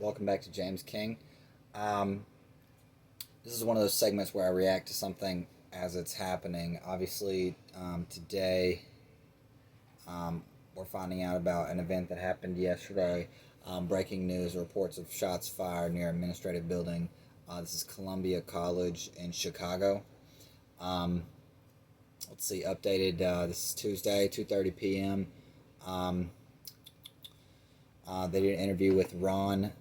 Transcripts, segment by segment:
Welcome back to James King. Um, this is one of those segments where I react to something as it's happening. Obviously, today we're finding out about an event that happened yesterday. Breaking news: reports of shots fired near administrative building. This is Columbia College in Chicago. Um, let's see, updated. This is Tuesday, 2:30 p.m. Um, they did an interview with Ron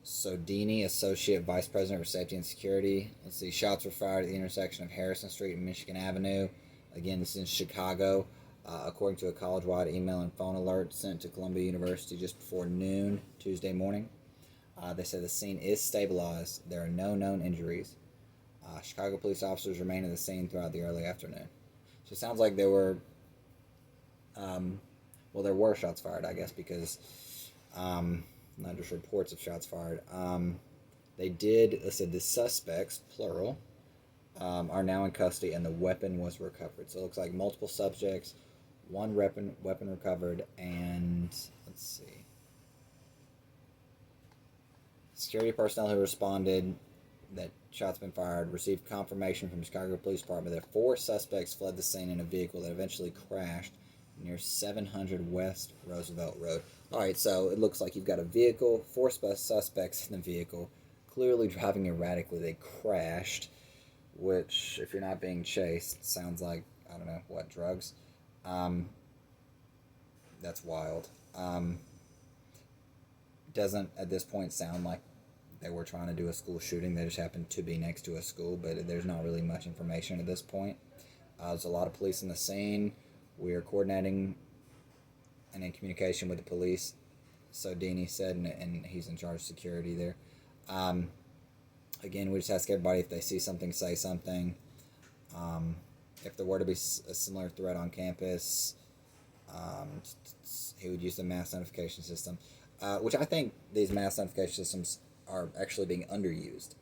Sodini, Associate Vice President for Safety and Security. Let's see, shots were fired at the intersection of Harrison Street and Michigan Avenue. Again, this is in Chicago. According to a college-wide email and phone alert sent to Columbia University just before noon Tuesday morning. They said the scene is stabilized. There are no known injuries. Chicago police officers remain at the scene throughout the early afternoon. So it sounds like there were, there were shots fired, I guess, because not just reports of shots fired. They said the suspects, plural, are now in custody and the weapon was recovered. So it looks like multiple subjects, one weapon recovered, and let's see. Security personnel who responded that shots been fired received confirmation from the Chicago Police Department that 4 suspects fled the scene in a vehicle that eventually crashed near 700 West Roosevelt Road. Alright, so it looks like you've got a vehicle, 4 suspects in the vehicle, clearly driving erratically. They crashed, which, if you're not being chased, sounds like, I don't know, what, drugs? That's wild. Doesn't, at this point, sound like they were trying to do a school shooting. They just happened to be next to a school, but there's not really much information at this point. There's a lot of police in the scene. We are coordinating and in communication with the police, Sodini said, and he's in charge of security there. Again, we just ask everybody if they see something, say something. If there were to be a similar threat on campus, he would use the mass notification system, which I think these mass notification systems are actually being underused.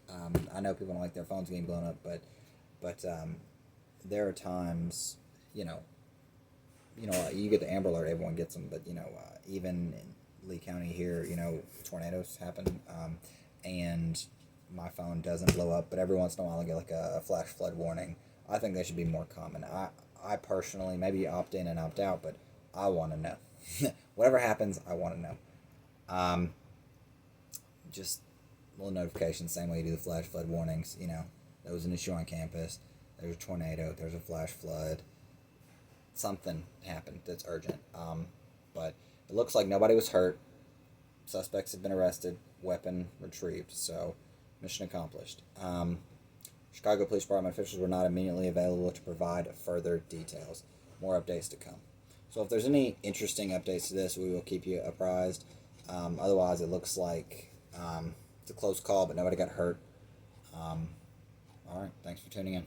I know people don't like their phones getting blown up, but there are times, you get the Amber Alert, everyone gets them, but, even in Lee County here, tornadoes happen, and my phone doesn't blow up, but every once in a while I get like a flash flood warning. I think they should be more common. I personally, maybe opt in and opt out, but I want to know. Whatever happens, I want to know. Just little notifications, same way you do the flash flood warnings. There was an issue on campus, there's a tornado, there's a flash flood, something happened that's urgent. But it looks like nobody was hurt. Suspects have been arrested, weapon retrieved, so mission accomplished. Chicago Police Department officials were not immediately available to provide further details. More updates to come. So if there's any interesting updates to this, we will keep you apprised. Otherwise, it looks like it's a close call, but nobody got hurt. All right, thanks for tuning in.